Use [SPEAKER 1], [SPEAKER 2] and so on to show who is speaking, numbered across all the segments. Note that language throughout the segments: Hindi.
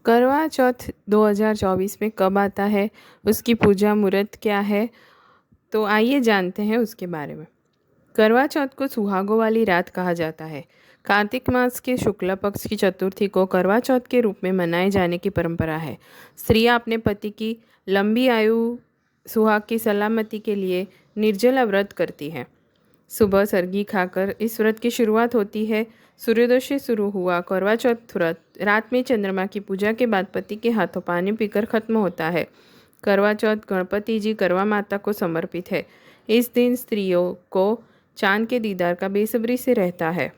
[SPEAKER 1] करवा चौथ 2024 में कब आता है, उसकी पूजा मुहूर्त क्या है, तो आइए जानते हैं उसके बारे में। करवा चौथ को सुहागों वाली रात कहा जाता है। कार्तिक मास के शुक्ल पक्ष की चतुर्थी को करवा चौथ के रूप में मनाए जाने की परंपरा है। स्त्रियां अपने पति की लंबी आयु, सुहाग की सलामती के लिए निर्जला व्रत करती हैं। सुबह सरगी खाकर इस व्रत की शुरुआत होती है। सूर्योदय से शुरू हुआ करवा चौथ व्रत रात में चंद्रमा की पूजा के बाद पति के हाथों पानी पीकर खत्म होता है। करवा चौथ गणपति जी करवा माता को समर्पित है। इस दिन स्त्रियों को चांद के दीदार का बेसब्री से रहता है।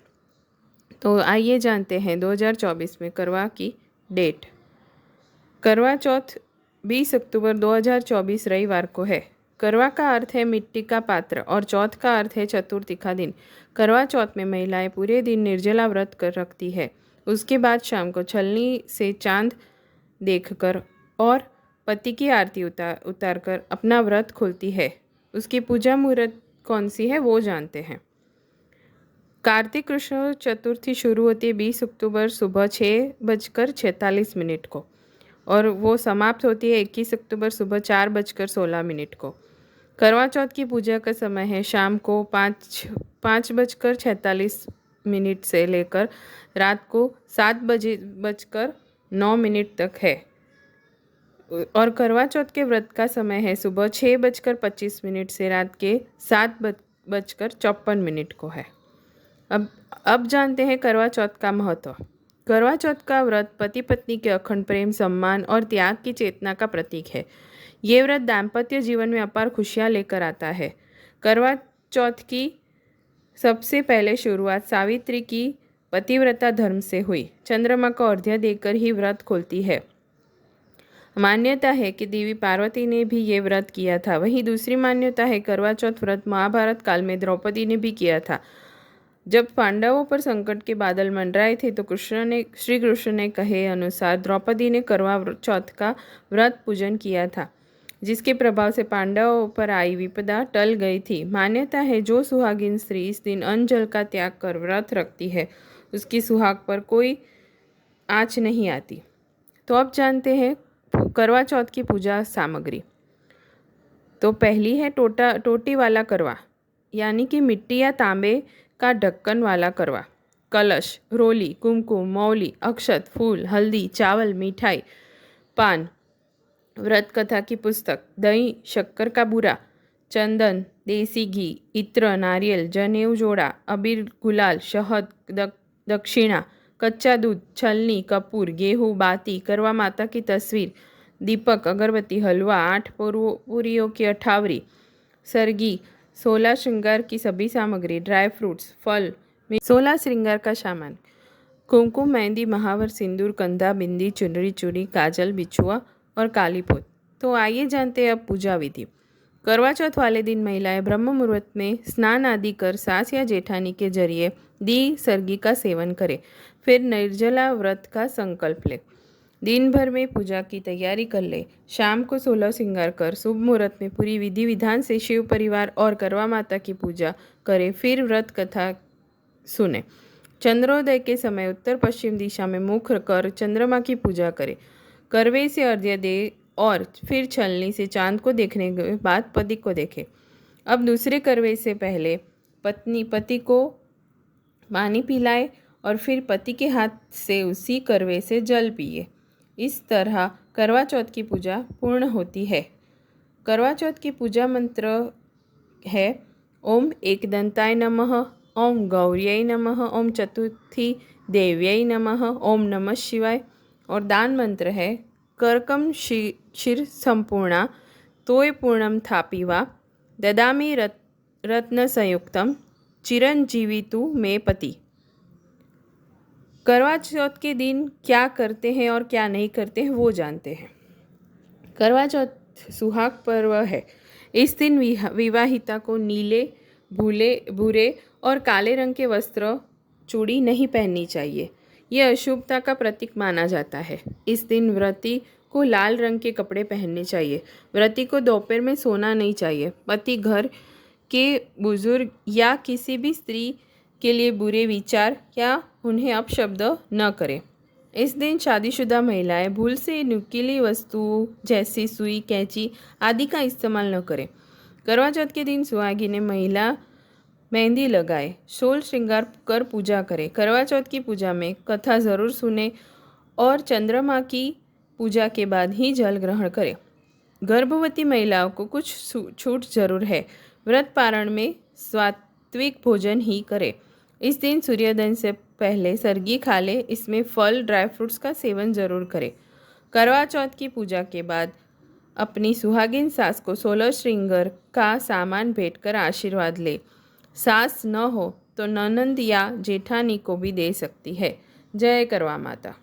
[SPEAKER 1] तो आइए जानते हैं 2024 में करवा की डेट। करवा चौथ 20 अक्टूबर 2024 रविवार को है। करवा का अर्थ है मिट्टी का पात्र और चौथ का अर्थ है चतुर्थी का दिन। करवा चौथ में महिलाएं पूरे दिन निर्जला व्रत कर रखती है। उसके बाद शाम को छलनी से चांद देखकर और पति की आरती उतार कर अपना व्रत खोलती है। उसकी पूजा मुहूर्त कौन सी है वो जानते हैं। कार्तिक कृष्ण चतुर्थी शुरू होती है 20 अक्टूबर सुबह 6:46 को और वो समाप्त होती है 21 अक्टूबर सुबह 4:16 को। करवा चौथ की पूजा का समय है शाम को 5:46 से लेकर रात को 7:09 तक है और करवा चौथ के व्रत का समय है सुबह 6:25 से रात के 7:54 को है। अब जानते हैं करवा चौथ का महत्व। करवा चौथ का व्रत पति पत्नी के अखंड प्रेम, सम्मान और त्याग की चेतना का प्रतीक है। ये व्रत दाम्पत्य जीवन में अपार खुशियाँ लेकर आता है। करवा चौथ की सबसे पहले शुरुआत सावित्री की पतिव्रता धर्म से हुई। चंद्रमा को अर्घ्य देकर ही व्रत खोलती है। मान्यता है कि देवी पार्वती ने भी ये व्रत किया था। वहीं दूसरी मान्यता है करवा चौथ व्रत महाभारत काल में द्रौपदी ने भी किया था। जब पांडवों पर संकट के बादल मंडराए थे तो श्री कृष्ण ने कहे अनुसार द्रौपदी ने करवा चौथ का व्रत पूजन किया था, जिसके प्रभाव से पांडवों पर आई विपदा टल गई थी। मान्यता है जो सुहागिन स्त्री इस दिन अन्न जल का त्याग कर व्रत रखती है उसकी सुहाग पर कोई आँच नहीं आती। तो अब जानते हैं करवा चौथ की पूजा सामग्री। तो पहली है टोटी वाला करवा, यानी कि मिट्टी या तांबे का ढक्कन वाला करवा। कलश, रोली, कुमकुम, मौली, अक्षत, फूल, हल्दी, चावल, मिठाई, पान, व्रत कथा की पुस्तक, दही, शक्कर का बूरा, चंदन, देसी घी, इत्र, नारियल, जनेऊ जोड़ा, अबीर, गुलाल, शहद, दक्षिणा, कच्चा दूध, छलनी, कपूर, गेहूँ, बाती, करवा माता की तस्वीर, दीपक, अगरबत्ती, हलवा, 8 पूरियों की अठावरी, सरगी, 16 श्रृंगार की सभी सामग्री, ड्राई फ्रूट्स, फल, 16 श्रृंगार का सामान, कुमकुम, मेहंदी, महावर, सिंदूर, कंधा, बिंदी, चुनरी, चूड़ी, काजल, बिछुआ और काली पोत। तो आइए जानते हैं अब पूजा विधि। करवा चौथ वाले दिन महिलाएं ब्रह्म मुहूर्त में स्नान आदि कर सास या जेठानी के जरिए दी सरगी का सेवन करें, फिर निर्जला व्रत का संकल्प ले। दिन भर में पूजा की तैयारी कर ले। शाम को 16 श्रृंगार कर शुभ मुहूर्त में पूरी विधि विधान से शिव परिवार और करवा माता की पूजा करें, फिर व्रत कथा सुने। चंद्रोदय के समय उत्तर पश्चिम दिशा में मुख कर चंद्रमा की पूजा करें। करवे से अर्घ्य दे और फिर छलनी से चांद को देखने के बाद पति को देखे। अब दूसरे करवे से पहले पत्नी पति को पानी पिलाए और फिर पति के हाथ से उसी करवे से जल पिए। इस तरह करवा चौथ की पूजा पूर्ण होती है। करवा चौथ की पूजा मंत्र है ओम एकदंताय नमः, ओम गौर्यै नमः, ओम चतुर्थी देव्यै नमः, ओम नमः शिवाय। और दान मंत्र है कर्कम क्षीर संपूर्णा तोय पूर्णम थापीवा ददामि रत्न संयुक्तम चिरंजीवी तु मे पति। करवा चौथ के दिन क्या करते हैं और क्या नहीं करते हैं वो जानते हैं। करवा चौथ सुहाग पर्व है। इस दिन विवाहिता को नीले, भूरे और काले रंग के वस्त्र, चूड़ी नहीं पहननी चाहिए। यह अशुभता का प्रतीक माना जाता है। इस दिन व्रती को लाल रंग के कपड़े पहनने चाहिए। व्रती को दोपहर में सोना नहीं चाहिए। पति घर के बुजुर्ग या किसी भी स्त्री के लिए बुरे विचार या उन्हें अपशब्द न करें। इस दिन शादीशुदा महिलाएं भूल से नुकीली वस्तुओं जैसी सुई, कैंची आदि का इस्तेमाल न करें। करवा चौथ के दिन सुहागिनें महिला मेहंदी लगाए, शोल श्रृंगार कर पूजा करे। करवा चौथ की पूजा में कथा ज़रूर सुने और चंद्रमा की पूजा के बाद ही जल ग्रहण करें। गर्भवती महिलाओं को कुछ छूट जरूर है। व्रत पारण में सात्विक भोजन ही करें। इस दिन सूर्योदय से पहले सरगी खा ले। इसमें फल, ड्राई फ्रूट्स का सेवन जरूर करें। करवा चौथ की पूजा के बाद अपनी सुहागिन सास को 16 श्रृंगार का सामान भेंट कर आशीर्वाद ले। सास न हो तो ननंद या जेठानी को भी दे सकती है। जय करवा माता।